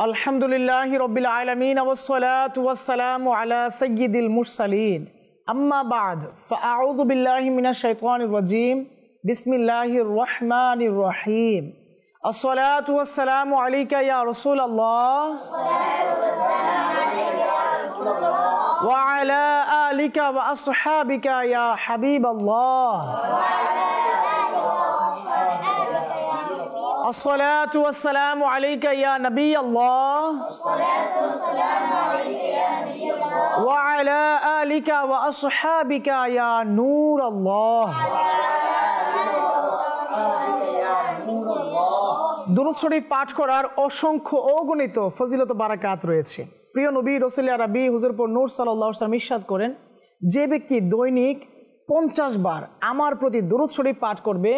আলহামদুলিল্লাহি রাব্বিল আলামিন ওয়াসসালাতু ওয়াসসালামু আলা সাইয়্যিদিল মুরসালিন আম্মা বা'দ ফাআউযু বিল্লাহি মিনাশ শাইতানির রাজীম বিসমিল্লাহির রহমানির রহিম আসসালাতু ওয়াসসালামু আলাইকা ইয়া রাসূলুল্লাহ ওয়া আলা আলিকা ওয়া আসহাবিকা ইয়া হাবিবাল্লাহ الصلاة والسلام عليك يا نبي الله وعلى آلك وأصحابك يا نور الله দুরূদ শরীফ পাঠ করার অসংখ্য অগণিত ফজিলত বারাকাত রয়েছে। প্রিয় নবী রাসূল আরবি হুজুরপুর নূর সাল্লাল্লাহু আলাইহি ওয়াসাল্লাম ইরশাদ করেন, যে ব্যক্তি দৈনিক 50 বার আমার প্রতি দুরূদ শরীফ পাঠ করবে,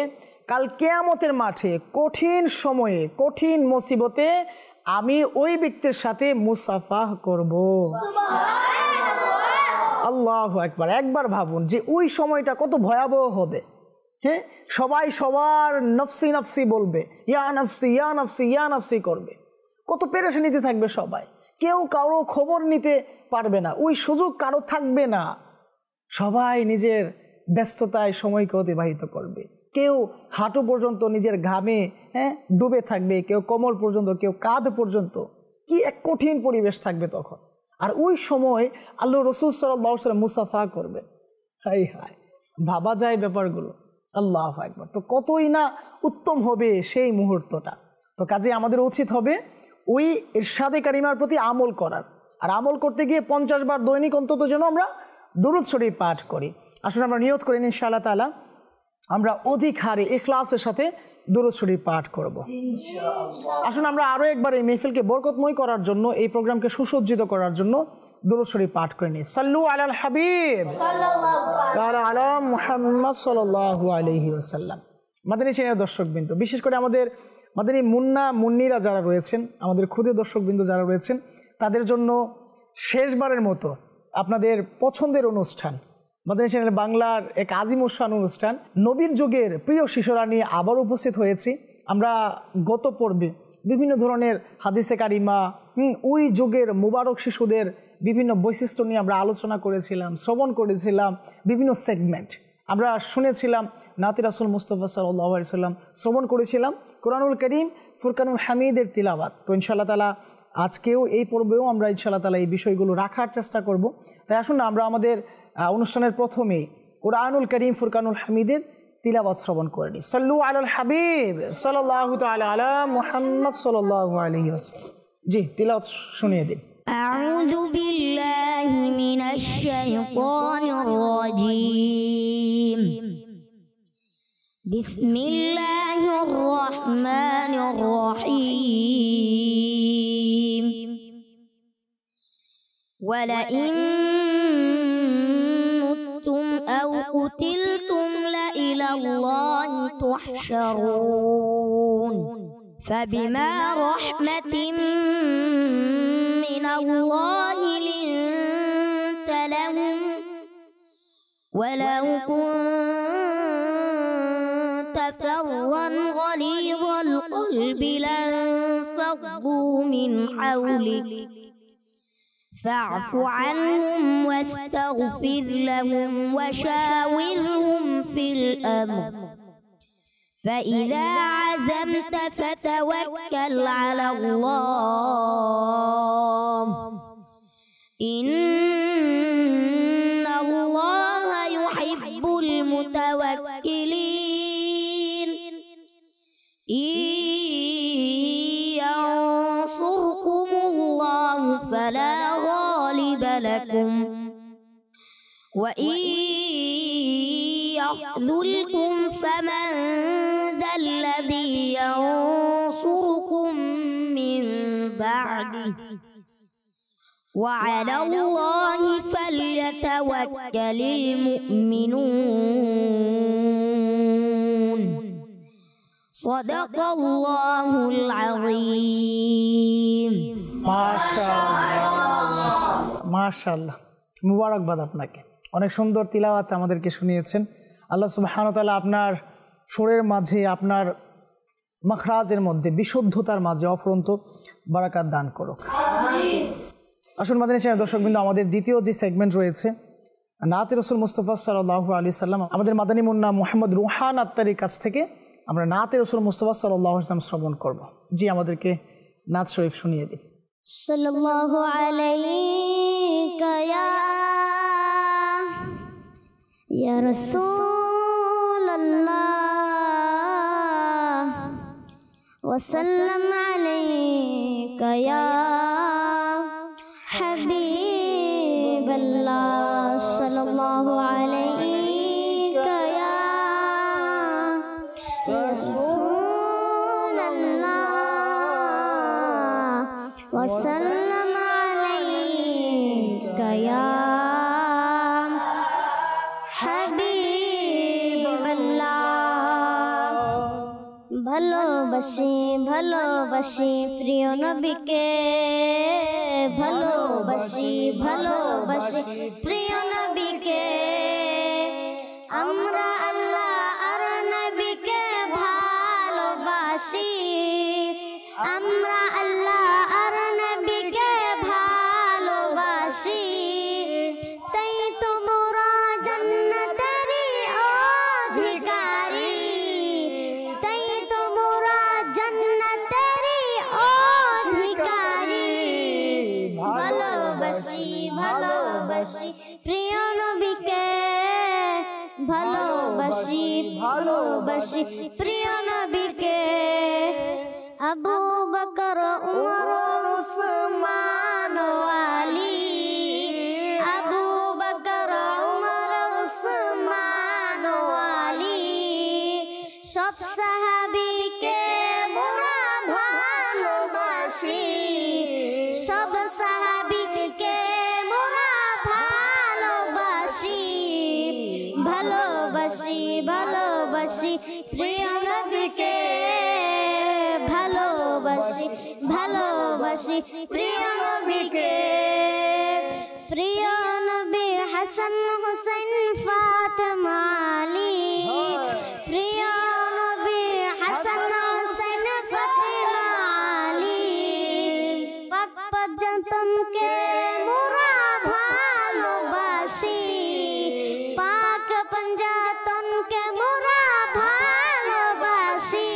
কাল কিয়ামতের মাঠে কঠিন সময়ে কঠিন মুসিবতে আমি ওই ব্যক্তির সাথে মুসাফাহ করব। আল্লাহু আকবার। একবার ভাবুন যে ওই সময়টা কত ভয়াবহ হবে। হ্যাঁ, সবাই সবার নফসি নফসি বলবে, ইয়া নফসি ইয়া নফসি ইয়া নফসি করবে। কত পেরেশানিতে থাকবে সবাই, কেউ কারো খবর নিতে পারবে না, ওই সুযোগ কারো থাকবে না। সবাই নিজের ব্যস্ততায় সময়কে অতিবাহিত করবে। কেউ হাঁটু পর্যন্ত নিজের ঘামে ডুবে থাকবে, কেউ কোমর পর্যন্ত, কেউ কাঁধ পর্যন্ত। কি এক কঠিন পরিবেশ থাকবে তখন। আর ওই সময় আল্লাহ রাসূল সাল্লাল্লাহু আলাইহি ওয়াসাল্লাম মুসাফা করবেন। হাই হাই, ভাবা যায় ব্যাপারগুলো। আল্লাহু আকবার। তো কতই না উত্তম হবে সেই মুহূর্তটা। তো কাজে আমাদের উচিত হবে ওই ইরশাদে কারিমার প্রতি আমল করার। আর আমল করতে গিয়ে 50 বার দৈনিক অন্তত যেন আমরা দুরূদ শরীফ পাঠ করি। আসলে আমরা নিয়ত করি ইনশাআল্লাহ তাআলা আমরা অধিক হারে ইখলাসের সাথে দুরূদ শরীফ পাঠ করব। আসুন আমরা আরও একবার এই মেহফিলকে বরকতময় করার জন্য, এই প্রোগ্রামকে সুসজ্জিত করার জন্য দুরূদ শরীফ পাঠ করে নিই। সাল্লু আলাল হাবিব তাআলা আলা মুহাম্মদ সাল্লাল্লাহু আলাইহি ওয়াসাল্লাম। মাদানী চ্যানেলের দর্শকবৃন্দ, বিশেষ করে আমাদের মাদানী মুন্না মুন্নিরা যারা রয়েছেন, আমাদের ক্ষুদে দর্শকবৃন্দ যারা রয়েছেন, তাদের জন্য শেষবারের মতো আপনাদের পছন্দের অনুষ্ঠান মাদানী চ্যানেল বাংলার এক আজিমুশান অনুষ্ঠান নবীর যুগের প্রিয় শিশুরা নিয়ে আবার উপস্থিত হয়েছি। আমরা গত পর্বে বিভিন্ন ধরনের হাদিসে কারিমা, ওই যুগের মুবারক শিশুদের বিভিন্ন বৈশিষ্ট্য নিয়ে আমরা আলোচনা করেছিলাম, শ্রবণ করেছিলাম। বিভিন্ন সেগমেন্ট আমরা শুনেছিলাম। নাতি রাসূল মুস্তাফা সাল্লাল্লাহু আলাইহি ওয়াসাল্লাম শ্রবণ করেছিলাম কোরআনুল কারীম ফুরকানুল হামিদের তিলাওয়াত। তো ইনশাআল্লাহ তাআলা আজকেও এই পর্বেও আমরা ইনশাআল্লাহ তাআলা এই বিষয়গুলো রাখার চেষ্টা করব। তাই আসুন না আমরা আমাদের অনুষ্ঠানের প্রথমে কোরআনুল কারীম ফুরকানুল হামিদের তিলাওয়াত শ্রবণ করে নিই। সাল্লু আলাল হাবিব সাল্লাল্লাহু তাআলা আলা মুহাম্মদ সাল্লাল্লাহু আলাইহি ওয়াসাল্লাম। জি, তিলাওয়াত শুনিয়ে দিন। আউযু বিল্লাহি মিনাশ শাইতানির রাজীম। বিসমিল্লাহির রহমানির রহিম। ওয়ালাইন أو قتلتم لإلى الله تحشرون فبما رحمة من الله لنت لهم ولو كنت فظا غليظ القلب لانفضوا من حولك فاعف عنهم واستغفر لهم وشاورهم في الأمر فإذا عزمت فتوكل على الله إن الله يحب المتوكلين إن ينصركم الله فلا غالب لكم وإن يخذلكم فمن ذا الذي ينصركم من بعده وعلى الله فليتوكل المؤمنون صدق الله العظيم মাশাআল্লাহ, মুবারকবাদ আপনাকে। অনেক সুন্দর তিলাওয়াত আমাদেরকে শুনিয়েছেন। আল্লাহ সুবহানাহু ওয়া তাআলা আপনার সুরের মাঝে, আপনার মাখরাজের মধ্যে, বিশুদ্ধতার মাঝে অফুরন্ত বারাকাত দান করুক। আসুন মাদানী চ্যানেল দর্শকবৃন্দ, আমাদের দ্বিতীয় যে সেগমেন্ট রয়েছে নাতে রসুল মুস্তফা সাল্লাল্লাহু আলাইহি সাল্লাম, আমাদের মাদানী মুন্না মুহাম্মদ রুহান আত্তারির কাছ থেকে আমরা নাতে রসুল মুস্তফা সাল্লাল্লাহু আলাইহি সাল্লাম শ্রবণ করব। জি, আমাদেরকে নাত শরীফ শুনিয়ে দিন। সাল্লাল্লাহু আলাইকা ইয়া রাসূলুল্লাহ ওয়া সাল্লাম আলাইকা ইয়া হাবিবাল্লাহ সাল্লাল্লাহু আলাইকা ইয়া রাসূলুল্লাহ ওয়া সাল্লাম আলাইকা ইয়া ভালোবাসি ভালোবাসি প্রিয় নবীকে, ভালোবাসি ভালোবাসি প্রিয় নবীকে, আমরা আল্লাহ আর নবীকে ভালোবাসি, আমরা আল্লাহ আর নবীকে ভালোবাসি, তাই তো মোরা জান্নাতেরই অধিকারী, তাই তো মোরা জান্নাতেরই অধিকারী, ভালোবাসি ভালোবাসি প্রিয় নবীকে, ভালোবাসি ভালোবাসি প্রিয় নবীকে, আবু বকর উমর উসমান আলী, আবু বকর উমর উসমান আলী, সব সাহাবীকে মোরা ভালোবাসি, সব সাহাবীকে মোরা ভালোবাসি, ভালোবাসি ভালোবাসি প্রিয় নবীকে, ভালোবাসি ভালোবাসি প্রিয় নবীকে, প্রিয় নবী হাসান হুসাইন ফাতেমা আলী, প্রিয় নবী হাসান হুসাইন ফাতেমা আলী, পাক পঞ্জাতনকে মোরা ভালোবাসি, পাক পঞ্জাতনকে মোরা ভালোবাসি,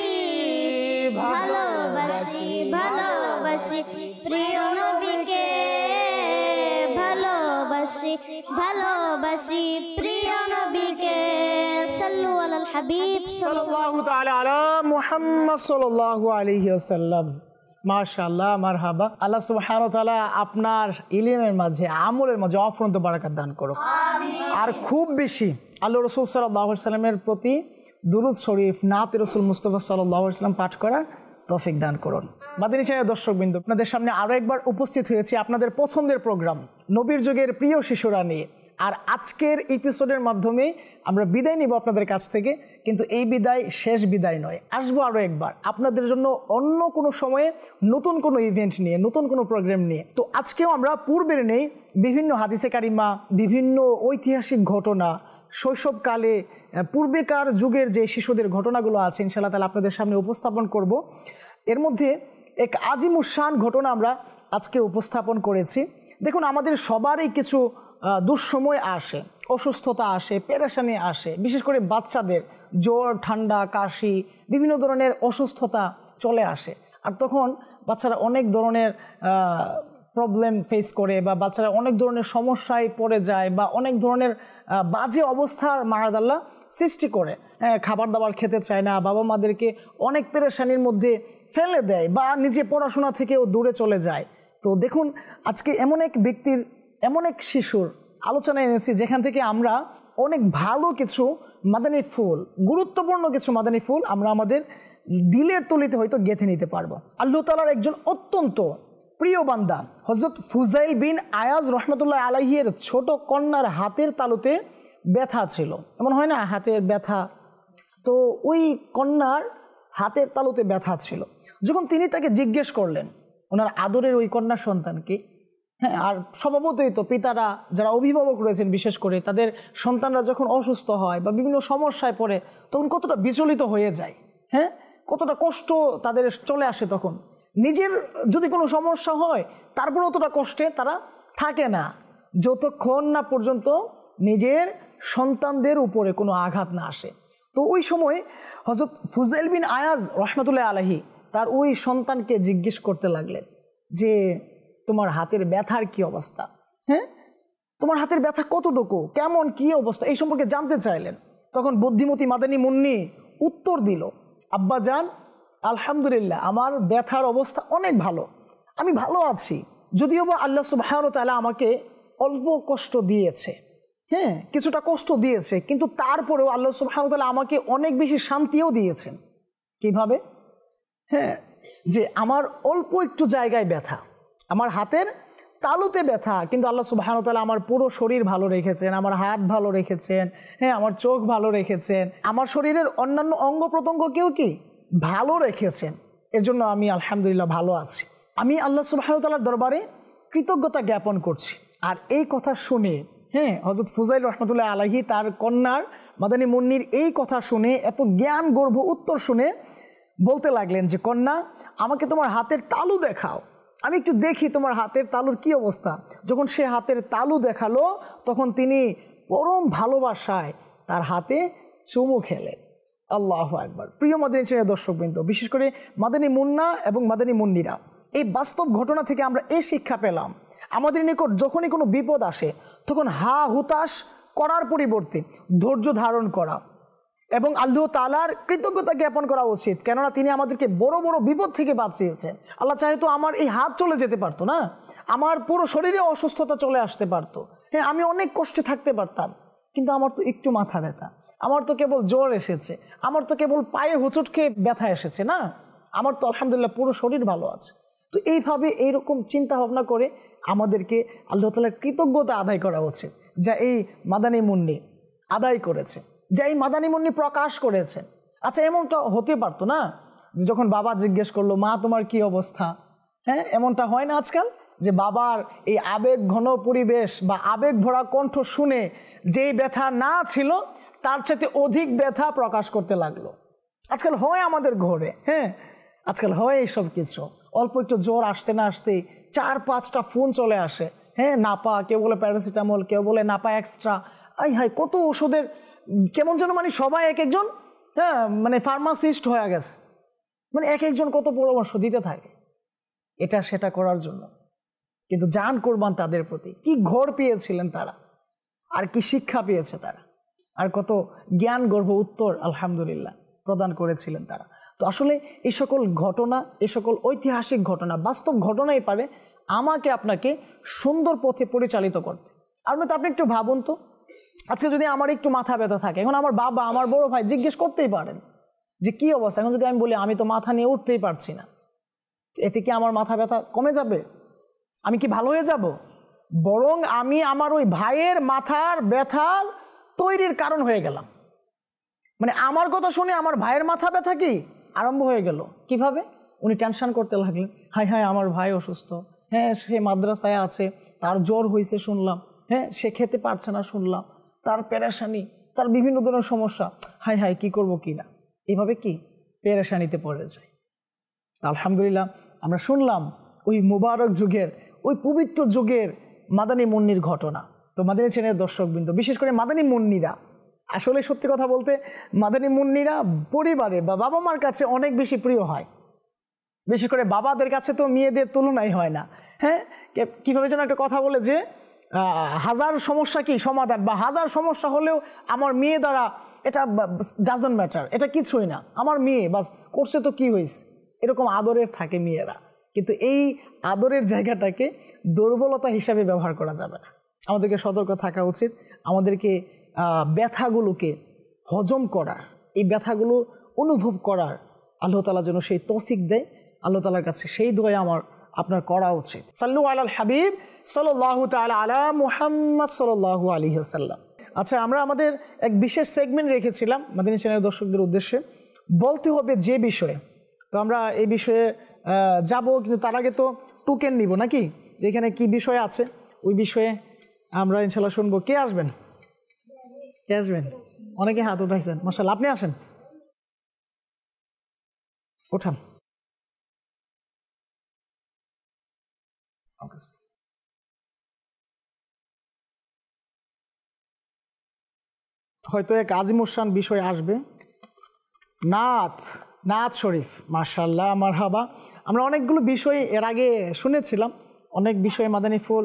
ভালোবাসি ভালোবাসি প্রিয় নবীকে, ভালোবাসি ভালোবাসি প্রিয় নবীকে, সাল্লু আলাল হাবিব সাল্লাল্লাহু তাআলা আলা মুহাম্মদ সাল্লাল্লাহু আলাইহি ওয়াসাল্লাম। মাশাআল্লাহ, মারহাবা। আল্লাহ সুবহানাহু ওয়া তাআলা আপনার ইলমের মাঝে, আমলের মাঝে অফুরন্ত বারাকাত দান করুক। আর খুব বেশি আল্লাহ রাসূল সাল্লাল্লাহু আলাইহি ওয়াসাল্লামের প্রতি দুরূদ শরীফ, নাতে রাসূল মুস্তাফা সাল্লাল্লাহু আলাইহি ওয়াসাল্লাম পাঠ করার তৌফিক দান করুন। মাদানী চ্যানেলের দর্শকবৃন্দ, আপনাদের সামনে আরও একবার উপস্থিত হয়েছি আপনাদের পছন্দের প্রোগ্রাম নবীর যুগের প্রিয় শিশুরা নিয়ে। আর আজকের এপিসোডের মাধ্যমে আমরা বিদায় নিব আপনাদের কাছ থেকে, কিন্তু এই বিদায় শেষ বিদায় নয়। আসবো আরও একবার আপনাদের জন্য অন্য কোনো সময়ে নতুন কোনো ইভেন্ট নিয়ে, নতুন কোনো প্রোগ্রাম নিয়ে। তো আজকেও আমরা পূর্বের নেই বিভিন্ন হাদিসে কারিমা, বিভিন্ন ঐতিহাসিক ঘটনা, শৈশবকালে পূর্বেকার যুগের যে শিশুদের ঘটনাগুলো আছে ইনশাআল্লাহ তাআলা আপনাদের সামনে উপস্থাপন করব। এর মধ্যে এক আজিমুশান ঘটনা আমরা আজকে উপস্থাপন করেছি। দেখুন, আমাদের সবারই কিছু দুঃসময় আসে, অসুস্থতা আসে, পেরেশানি আসে, বিশেষ করে বাচ্চাদের জ্বর, ঠান্ডা, কাশি, বিভিন্ন ধরনের অসুস্থতা চলে আসে। আর তখন বাচ্চারা অনেক ধরনের প্রবলেম ফেস করে, বা বাচ্চারা অনেক ধরনের সমস্যায় পড়ে যায়, বা অনেক ধরনের বাজে অবস্থার মারাদাল্লাহ সৃষ্টি করে। খাবার দাবার খেতে চায় না, বাবা মাদেরকে অনেক পেরেশানির মধ্যে ফেলে দেয়, বা নিজে পড়াশোনা থেকেও দূরে চলে যায়। তো দেখুন, আজকে এমন এক ব্যক্তির, এমন এক শিশুর আলোচনা এনেছি যেখান থেকে আমরা অনেক ভালো কিছু মাদানী ফুল, গুরুত্বপূর্ণ কিছু মাদানী ফুল আমরা আমাদের দিলের তলিতে হয়তো গেঁথে নিতে পারবো। আল্লাহ তাআলার একজন অত্যন্ত প্রিয় বান্দা হযরত ফুজাইল বিন আয়াজ রহমতুল্লাহ আলাইহির ছোট কন্যার হাতের তালুতে ব্যথা ছিল। এমন হয় না, হাতের ব্যথা, তো ওই কন্যার হাতের তালুতে ব্যথা ছিল। যখন তিনি তাকে জিজ্ঞেস করলেন ওনার আদরের ওই কন্যার সন্তানকে, হ্যাঁ, আর স্বভাবতই তো পিতারা যারা অভিভাবক রয়েছেন বিশেষ করে, তাদের সন্তানরা যখন অসুস্থ হয় বা বিভিন্ন সমস্যায় পড়ে তখন কতটা বিচলিত হয়ে যায়, হ্যাঁ, কতটা কষ্ট তাদের চলে আসে তখন। নিজের যদি কোনো সমস্যা হয় তারপর অতটা কষ্টে তারা থাকে না, যতক্ষণ না পর্যন্ত নিজের সন্তানদের উপরে কোনো আঘাত না আসে। তো ওই সময় হযরত ফুজাইল বিন আয়াজ রহমতুল্লাহ আলাইহি তার ওই সন্তানকে জিজ্ঞেস করতে লাগলেন যে তোমার হাতের ব্যথার কি অবস্থা, হ্যাঁ তোমার হাতের ব্যথা কতটুকু, কেমন কি অবস্থা, এই সম্পর্কে জানতে চাইলেন। তখন বুদ্ধিমতী মাদানী মুন্নি উত্তর দিল, আব্বাজান আলহামদুলিল্লাহ আমার ব্যথার অবস্থা অনেক ভালো, আমি ভালো আছি, যদিও বা আল্লাহ সুবহানাহু ওয়া তাআলা আমাকে অল্প কষ্ট দিয়েছে, হ্যাঁ কিছুটা কষ্ট দিয়েছে, কিন্তু তারপরেও আল্লাহ সুবহানাহু ওয়া তাআলা আমাকে অনেক বেশি শান্তিও দিয়েছেন। কিভাবে? হ্যাঁ যে আমার অল্প একটু জায়গায় ব্যথা, আমার হাতের তালুতে ব্যথা, কিন্তু আল্লাহ সুবহানাহু ওয়া তাআলা আমার পুরো শরীর ভালো রেখেছেন, আমার হাত ভালো রেখেছেন, হ্যাঁ আমার চোখ ভালো রেখেছেন, আমার শরীরের অন্যান্য অঙ্গ প্রত্যঙ্গকেও কি ভালো রেখেছেন। এর জন্য আমি আলহামদুলিল্লাহ ভালো আছি। আমি আল্লাহ সুবহানাহু ওয়া তাআলার দরবারে কৃতজ্ঞতা জ্ঞাপন করছি। আর এই কথা শুনে হ্যাঁ হযরত ফুজাইল রহমতুল্লাহ আলাইহি তার কন্যার মাদানী মুন্নির এই কথা শুনে, এত জ্ঞান গর্ভ উত্তর শুনে বলতে লাগলেন যে কন্যা আমাকে তোমার হাতের তালু দেখাও, আমি একটু দেখি তোমার হাতের তালুর কি অবস্থা। যখন সে হাতের তালু দেখালো তখন তিনি পরম ভালোবাসায় তার হাতে চুমু খেলেন। আল্লাহু আকবার। প্রিয় মাদানী চ্যানেলের দর্শকবৃন্দ, বিশেষ করে মাদানী মুন্না এবং মাদানী মুন্নিরা, এই বাস্তব ঘটনা থেকে আমরা এই শিক্ষা পেলাম, আমাদের নিকট যখনই কোনো বিপদ আসে তখন হা হুতাশ করার পরিবর্তে ধৈর্য ধারণ করা এবং আল্লাহ তাআলার কৃতজ্ঞতা জ্ঞাপন করা উচিত। কেননা তিনি আমাদেরকে বড় বড় বিপদ থেকে বাঁচিয়েছেন। আল্লাহ চাহে তো আমার এই হাত চলে যেতে পারতো না, আমার পুরো শরীরে অসুস্থতা চলে আসতে পারতো, হ্যাঁ আমি অনেক কষ্টে থাকতে পারতাম, কিন্তু আমার তো একটু মাথা ব্যথা, আমার তো কেবল জ্বর এসেছে, আমার তো কেবল পায়ে হোঁচট খেয়ে ব্যথা এসেছে না, আমার তো আলহামদুলিল্লাহ পুরো শরীর ভালো আছে। তো এইভাবে এইরকম চিন্তা ভাবনা করে আমাদেরকে আল্লাহ তাআলার কৃতজ্ঞতা আদায় করা উচিত, যা এই মাদানী মুন্নি আদায় করেছে, যা এই মাদানী মুন্নি প্রকাশ করেছেন। আচ্ছা এমনটা হতে পারতো না যে যখন বাবা জিজ্ঞেস করলো মা তোমার কি অবস্থা, হ্যাঁ এমনটা হয় না আজকাল যে বাবার এই আবেগ ঘন পরিবেশ বা আবেগ ভরা কণ্ঠ শুনে যেই ব্যথা না ছিল তার চাইতে অধিক ব্যথা প্রকাশ করতে লাগলো। আজকাল হয় আমাদের ঘরে, হ্যাঁ আজকাল হয় এইসব কিছু। অল্প একটু জ্বর আসতে না আসতেই 4-5টা ফোন চলে আসে, হ্যাঁ নাপা, কেউ বলে প্যারাসিটামল, কেউ বলে নাপা এক্সট্রা, আই হাই কত ওষুধের, কেমন যেন মানে সবাই এক একজন হ্যাঁ মানে ফার্মাসিস্ট হয়ে গেছে, মানে এক একজন কত পরামর্শ দিতে থাকে এটা সেটা করার জন্য। কিন্তু জান কোরবান তাদের প্রতি, কি ঘর পেয়েছিলেন তারা, আর কি শিক্ষা পেয়েছে তারা, আর কত জ্ঞান গর্ভ উত্তর আলহামদুলিল্লাহ প্রদান করেছিলেন তারা। তো আসলে এই সকল ঘটনা, এই সকল ঐতিহাসিক ঘটনা, বাস্তব ঘটনাই পারে আমাকে আপনাকে সুন্দর পথে পরিচালিত করতে। আর তো আপনি একটু ভাবুন তো, আজকে যদি আমার একটু মাথা ব্যথা থাকে, এখন আমার বাবা আমার বড় ভাই জিজ্ঞেস করতেই পারেন যে কি অবস্থা, এখন যদি আমি বলি আমি তো মাথা নিয়ে উঠতেই পারছি না, এতে কি আমার মাথা ব্যথা কমে যাবে? আমি কি ভালো হয়ে যাব? বরং আমি আমার ওই ভাইয়ের মাথার ব্যথার তৈরির কারণ হয়ে গেলাম। মানে আমার কথা শুনে আমার ভাইয়ের মাথা ব্যথা কি আরম্ভ হয়ে গেল। কিভাবে? উনি টেনশন করতে লাগলেন, হাই হাই আমার ভাই অসুস্থ, হ্যাঁ সে মাদ্রাসায় আছে, তার জ্বর হয়েছে শুনলাম, হ্যাঁ সে খেতে পারছে না শুনলাম, তার পেরেশানি, তার বিভিন্ন ধরনের সমস্যা, হাই হাই কি করব কি না, এভাবে কি পেরেশানিতে পড়ে যায়। আলহামদুলিল্লাহ আমরা শুনলাম ওই মুবারক যুগের, ওই পবিত্র যুগের মাদানী মুন্নির ঘটনা। তো মাদানী চ্যানেলের দর্শকবৃন্দ, বিশেষ করে মাদানী মুন্নিরা, আসলে সত্যি কথা বলতে মাদানী মুন্নিরা পরিবারে বা বাবা মার কাছে অনেক বেশি প্রিয় হয়। বিশেষ করে বাবাদের কাছে তো মেয়েদের তুলনাই হয় না। হ্যাঁ কীভাবে যেন একটা কথা বলে যে হাজার সমস্যা কি সমাধান, বা হাজার সমস্যা হলেও আমার মেয়ে দ্বারা এটা ডাজন্ট ম্যাটার, এটা কিছুই না, আমার মেয়ে বাস করছে তো কি হয়েছে, এরকম আদরের থাকে মেয়েরা। কিন্তু এই আদরের জায়গাটাকে দুর্বলতা হিসাবে ব্যবহার করা যাবে না, আমাদেরকে সতর্ক থাকা উচিত। আমাদেরকে ব্যথাগুলোকে হজম করার, এই ব্যথাগুলো অনুভব করার আল্লাহ তাআলা যেন সেই তৌফিক দেয়, আল্লাহ তাআলার কাছে সেই দোয়া আমার আপনার করা উচিত। সাল্লু আলাল হাবিব সাল্লাল্লাহু তাআলা আলা মুহাম্মদ সাল্লাল্লাহু আলাইহি ওয়াসাল্লাম। আচ্ছা আমরা আমাদের এক বিশেষ সেগমেন্ট রেখেছিলাম মাদানী চ্যানেলের দর্শকদের উদ্দেশ্যে, বলতে হবে যে বিষয়ে। তো আমরা এই বিষয়ে যাব, কিন্তু তার আগে তো টোকেন নিব নাকি, যেখানে কি বিষয় আছে ওই বিষয়ে আমরা ইনশাল্লাহ শুনবো। কে আসবেন? কে আসবেন? অনেকে হাত উঠাইছেন, মাশাআল্লাহ, আপনি আসেন। ওঠান। হয়তো এক আজিমুসান বিষয় আসবে, নাত, নাত শরীফ। মাশাআল্লাহ, মারহাবা। আমরা অনেকগুলো বিষয় এর আগে শুনেছিলাম, অনেক বিষয়ে মাদানী ফুল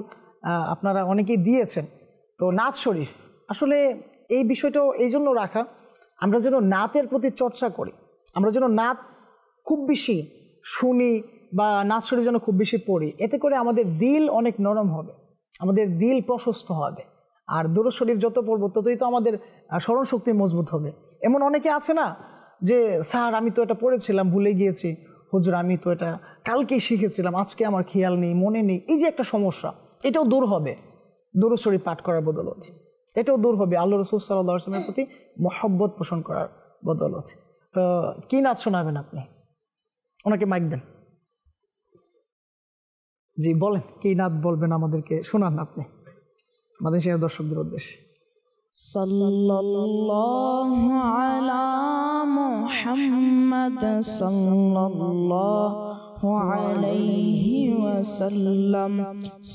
আপনারা অনেকেই দিয়েছেন। তো নাত শরীফ আসলে এই বিষয়টাও এই জন্য রাখা, আমরা যেন নাতের প্রতি চর্চা করি, আমরা যেন নাত খুব বেশি শুনি বা নাত শরীফ যেন খুব বেশি পড়ি। এতে করে আমাদের দিল অনেক নরম হবে, আমাদের দিল প্রশস্ত হবে। আর দুরূদ শরীফ যত পড়বো ততই তো আমাদের স্মরণ শক্তি মজবুত হবে। এমন অনেকে আছে না যে স্যার আমি তো এটা পড়েছিলাম ভুলে গিয়েছি, হুজুর আমি তো এটা কালকেই শিখেছিলাম, আজকে আমার খেয়াল নেই, মনে নেই। এই যে একটা সমস্যা, এটাও দূর হবে দুরূদ শরীফ পাঠ করার বদৌলতে। এটাও দূর হবে আল্লাহ রাসূল সাল্লাল্লাহু আলাইহি ওয়াসাল্লামের প্রতি মহব্বত পোষণ করার বদৌলতে। তো কি নাচ শোনাবেন আপনি? ওনাকে মাইক দেন। জি বলেন, কি নাচ বলবেন আমাদেরকে শোনান আপনি আমাদের সেই দর্শকদের উদ্দেশ্যে। সাল্লাল্লাহু আলা মুহাম্মদ সাল্লাল্লাহু আলাইহি ওয়াসাল্লাম,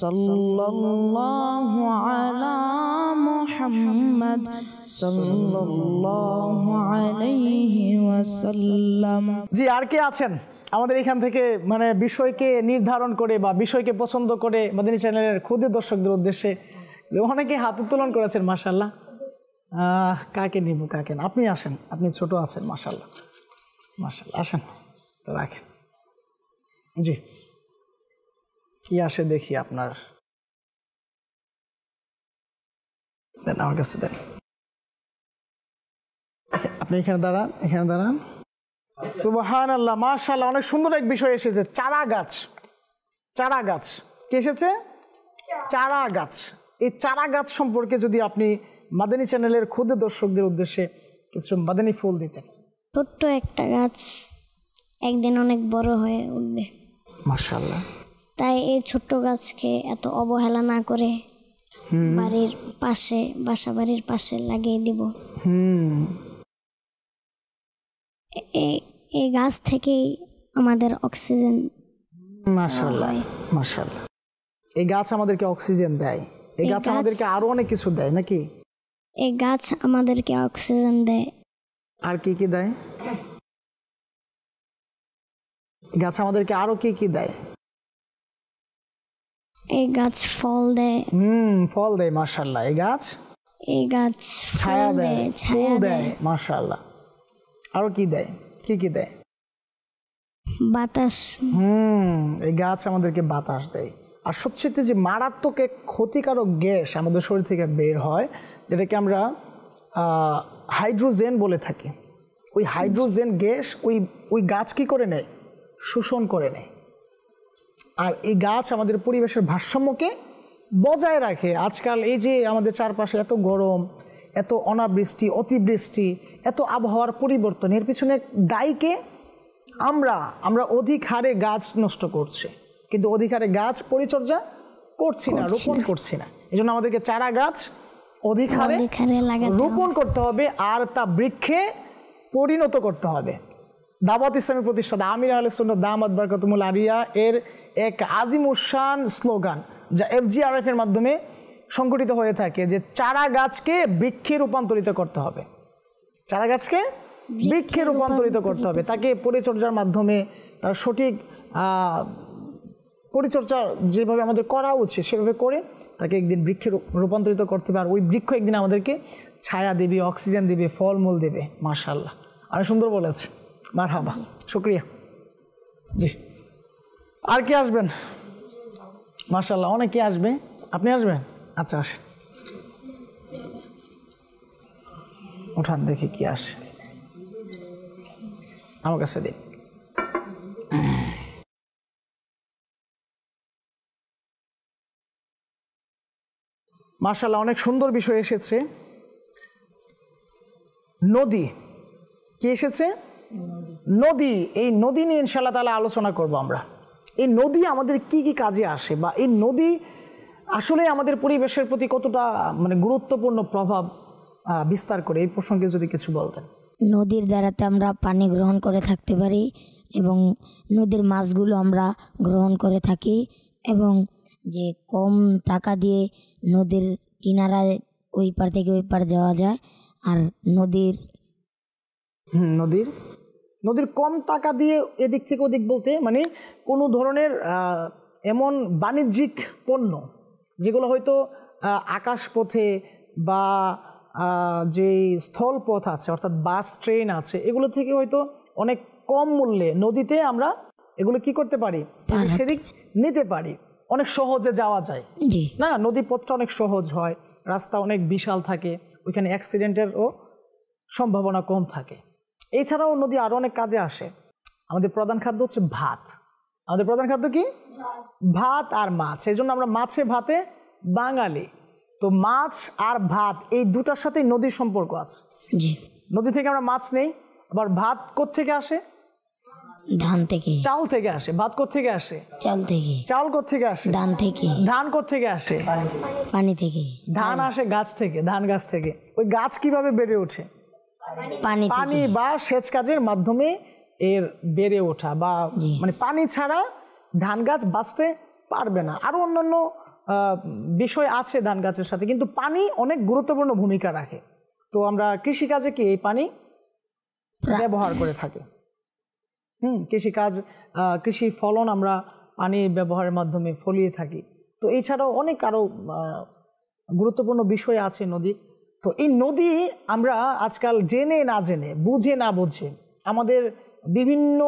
সাল্লাল্লাহু আলা মুহাম্মদ সাল্লাল্লাহু আলাইহি ওয়াসাল্লাম। জি, আর কে আছেন আমাদের এখান থেকে মানে বিষয়কে নির্ধারণ করে বা বিষয়কে পছন্দ করে মাদানী চ্যানেলের ক্ষুদে দর্শকদের উদ্দেশ্যে যে অনেকে হাত উত্তোলন করেছেন? মাশাআল্লাহ। কাকে নিব, কাকে না? আপনি আসেন, আপনি ছোট আছেন। মাশাআল্লাহ, মাশাআল্লাহ, আসেন তো রাখেন। জি, কি আসে দেখি আপনার, দেন আমার কাছে দেন। আপনি এখানে দাঁড়ান, এখানে দাঁড়ান। সুবহানাল্লাহ, মাশাআল্লাহ, অনেক সুন্দর এক বিষয় এসেছে, চারা গাছ। চারা গাছ কি এসেছে? চারা গাছ। এই চারা গাছ সম্পর্কে যদি আপনি মাদানী চ্যানেলের ক্ষুদে দর্শকদের উদ্দেশ্যে কিছু মাদানী ফুল দিতেন। ছোট্ট একটা গাছ একদিন অনেক বড় হয়ে উঠবে, মাশাআল্লাহ। তাই এই ছোট্ট গাছকে এত অবহেলা না করে বাড়ির পাশে, বাসা বাড়ির পাশে লাগিয়ে দিব। এই গাছ থেকেই আমাদের অক্সিজেন। মাশাআল্লাহ, মাশাআল্লাহ। এই গাছ আমাদেরকে অক্সিজেন দেয়, এই গাছ আমাদেরকে আরো অনেক কিছু দেয় নাকি? এই গাছ আমাদেরকে অক্সিজেন দেয়। আর কি কি দেয়? গাছ আমাদেরকে আরো কি কি দেয়? এই গাছ ফল দেয়। ফল দেয়। মাশাআল্লাহ। এই গাছ ছায়া দেয়, ফুল দেয়। মাশাআল্লাহ। আরো কি দেয়? কি কি দেয়? বাতাস। এই গাছ আমাদেরকে বাতাস দেয়। আর সবচেয়ে যে মারাত্মক এক ক্ষতিকারক গ্যাস আমাদের শরীর থেকে বের হয়, যেটাকে আমরা হাইড্রোজেন বলে থাকি, ওই হাইড্রোজেন গ্যাস ওই গাছ কি করে নেয়? শোষণ করে নেয়। আর এই গাছ আমাদের পরিবেশের ভারসাম্যকে বজায় রাখে। আজকাল এই যে আমাদের চারপাশে এত গরম, এত অনাবৃষ্টি, অতিবৃষ্টি, এত আবহাওয়ার পরিবর্তন, এর পিছনে দায়ীকে আমরা অধিক হারে গাছ নষ্ট করছি, কিন্তু অধিক হারে গাছ পরিচর্যা করছি না, রোপণ করছি না। এই জন্য আমাদেরকে চারা গাছ অধিক হারে রোপণ করতে হবে আর তা বৃক্ষে পরিণত করতে হবে। দাওয়াত ইসলামী প্রতিষ্ঠাতা আমির আহলে সুন্নাত দামাত বারাকাতুহুল আলিয়া এর এক আজিমুসান স্লোগান, যা FGRF এর মাধ্যমে সংগঠিত হয়ে থাকে, যে চারা গাছকে বৃক্ষে রূপান্তরিত করতে হবে। চারা গাছকে বৃক্ষে রূপান্তরিত করতে হবে, তাকে পরিচর্যার মাধ্যমে তার সঠিক পরিচর্যা যেভাবে আমাদের করা উচিত সেভাবে করে তাকে একদিন বৃক্ষে রূপান্তরিত করতে হবে। আর ওই বৃক্ষ একদিন আমাদেরকে ছায়া দেবে, অক্সিজেন দেবে, ফলমূল দেবে। মাশাআল্লাহ, অনেক সুন্দর বলেছে। মারহাবা, শুকরিয়া। জি, আর কি আসবেন? মাশাআল্লাহ, অনেকে আসবে। আপনি আসবেন? আচ্ছা, আসেন, উঠান দেখি কি আসে, আমার কাছে দিন। মাশাআল্লাহ, অনেক সুন্দর বিষয় এসেছে। নদী কি এসেছে? নদী। এই নদী নিয়ে ইনশাআল্লাহ তাআলা আলোচনা করব আমরা। এই নদী আমাদের কি কি কাজে আসে, বা এই নদী আসলে আমাদের পরিবেশের প্রতি কতটা মানে গুরুত্বপূর্ণ প্রভাব বিস্তার করে, এই প্রসঙ্গে যদি কিছু বলতেন। নদীর দ্বারাতে আমরা পানি গ্রহণ করে থাকতে পারি, এবং নদীর মাছগুলো আমরা গ্রহণ করে থাকি, এবং যে কম টাকা দিয়ে নদীর কিনারায় ওই পার থেকে ওই পার যাওয়া যায়। আর নদীর নদীর কম টাকা দিয়ে এদিক থেকে ওদিক বলতে মানে কোনো ধরনের এমন বাণিজ্যিক পণ্য যেগুলো হয়তো আকাশ পথে বা যে স্থল পথ আছে অর্থাৎ বাস ট্রেন আছে এগুলো থেকে হয়তো অনেক কম মূল্যে নদীতে আমরা এগুলো কি করতে পারি, সেদিক নিতে পারি, অনেক সহজে যাওয়া যায় না। নদী পথটা অনেক সহজ হয়, রাস্তা অনেক বিশাল থাকে, ওইখানে অ্যাক্সিডেন্টেরও সম্ভাবনা কম থাকে। এছাড়াও নদী আরও অনেক কাজে আসে। আমাদের প্রধান খাদ্য হচ্ছে ভাত। আমাদের প্রধান খাদ্য কি? ভাত আর মাছ। এই জন্য আমরা মাছে ভাতে বাঙালি। তো মাছ আর ভাত এই দুটার সাথেই নদীর সম্পর্ক আছে। নদী থেকে আমরা মাছ নেই। আবার ভাত কোত্থেকে আসে? ধান থেকে। চাল থেকে আসে। ভাত কোত্থেকে আসে? চাল থেকে। চাল কোত্থেকে আসে? ধান থেকে। ধান কোত্থেকে আসে? পানি থেকে। ধান আসে গাছ থেকে, ধান গাছ থেকে। ওই গাছ কিভাবে বেড়ে ওঠে? পানি বা সেচ কাজের মাধ্যমে এর বেড়ে ওঠা, বা মানে পানি ছাড়া ধান গাছ বাঁচতে পারবে না। আরো অন্যান্য বিষয় আছে ধান গাছের সাথে, কিন্তু পানি অনেক গুরুত্বপূর্ণ ভূমিকা রাখে। তো আমরা কৃষিকাজে কি এই পানি ব্যবহার করে থাকি। কৃষিকাজ, কৃষি ফলন আমরা পানি ব্যবহারের মাধ্যমে ফলিয়ে থাকি। তো এছাড়াও অনেক আরো গুরুত্বপূর্ণ বিষয় আছে নদী। তো এই নদী আমরা আজকাল জেনে না জেনে, বুঝে না বুঝে আমাদের বিভিন্ন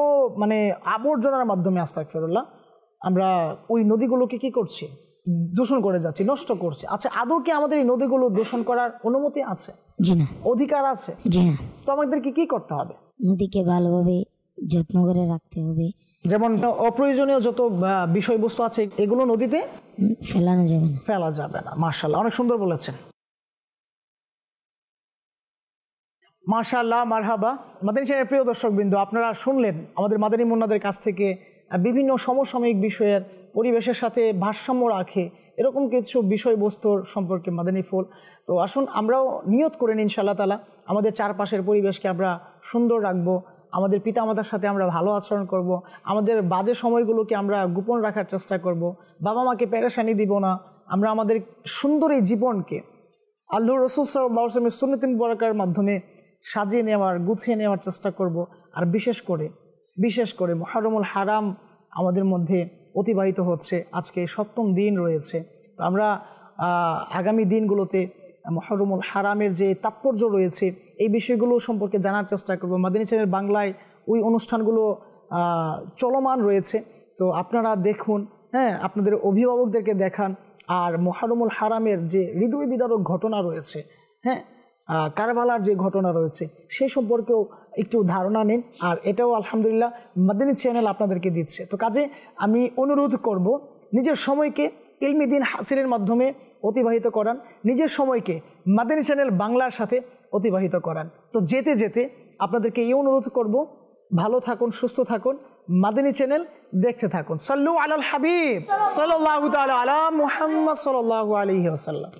মানে আবর্জনার মাধ্যমে, আস্তাগফিরুল্লাহ, আমরা ওই নদীগুলোকে কি করছি? দূষণ করে যাচ্ছি, নষ্ট করছি। আচ্ছা, আদৌ কি আমাদের এই নদীগুলো দূষণ করার অনুমতি আছে? জি না। অধিকার আছে? জি না। তো আমাদেরকে কি করতে হবে? নদীকে ভালোভাবে যত্ন করে রাখতে হবে। যেমন অপ্রয়োজনীয় যত বিষয়বস্তু আছে এগুলো নদীতে ফেলানো যাবে না। ফেলা যাবে না। মাশাআল্লাহ, অনেক সুন্দর বলেছেন। মাশাআল্লাহ, মারহাবা। মাদানী চ্যানেলের প্রিয় দর্শকবৃন্দ, আপনারা শুনলেন আমাদের মাদানী মুন্নাদের কাছ থেকে বিভিন্ন সমসাময়িক বিষয়ের পরিবেশের সাথে ভারসাম্য রাখে এরকম কিছু বিষয়বস্তুর সম্পর্কে মাদানী ফুল। তো আসুন আমরাও নিয়ত করে নিন ইনশাআল্লাহ তাআলা আমাদের চারপাশের পরিবেশকে আমরা সুন্দর রাখবো, আমাদের পিতামাতার সাথে আমরা ভালো আচরণ করব, আমাদের বাজে সময়গুলোকে আমরা গোপন রাখার চেষ্টা করব, বাবা মাকে পেরেশানি দিব না, আমরা আমাদের সুন্দর এই জীবনকে আল্লাহর রাসূল সাল্লাল্লাহু আলাইহি ওয়াসাল্লামের সুন্নাতে মুবারাকার মাধ্যমে সাজিয়ে নেওয়ার, গুছিয়ে নেওয়ার চেষ্টা করব। আর বিশেষ করে মুহররমুল হারাম আমাদের মধ্যে অতিবাহিত হচ্ছে, আজকে 7ম দিন রয়েছে। তো আমরা আগামী দিনগুলোতে মুহররমুল হারামের যে তাৎপর্য রয়েছে এই বিষয়গুলো সম্পর্কে জানার চেষ্টা করব। মাদানী চ্যানেল বাংলায় ওই অনুষ্ঠানগুলো চলমান রয়েছে। তো আপনারা দেখুন, হ্যাঁ, আপনাদের অভিভাবকদেরকে দেখান। আর মুহররমুল হারামের যে হৃদয় বিদারক ঘটনা রয়েছে, হ্যাঁ, কারবালার যে ঘটনা রয়েছে সেই সম্পর্কেও একটু ধারণা নিন। আর এটাও আলহামদুলিল্লাহ মাদানী চ্যানেল আপনাদেরকে দিচ্ছে। তো কাজে আমি অনুরোধ করব, নিজের সময়কে ইলমি দিন হাসিলের মাধ্যমে অতিবাহিত করান, নিজের সময়কে মাদানী চ্যানেল বাংলার সাথে অতিবাহিত করান। তো যেতে যেতে আপনাদেরকে এই অনুরোধ করব, ভালো থাকুন, সুস্থ থাকুন, মাদানী চ্যানেল দেখতে থাকুন। সাল্লু আলাল হাবিব সাল্লাল্লাহু তাআলা আলা মুহাম্মদ সাল্লাল্লাহু আলাইহি ওয়াসাল্লাম।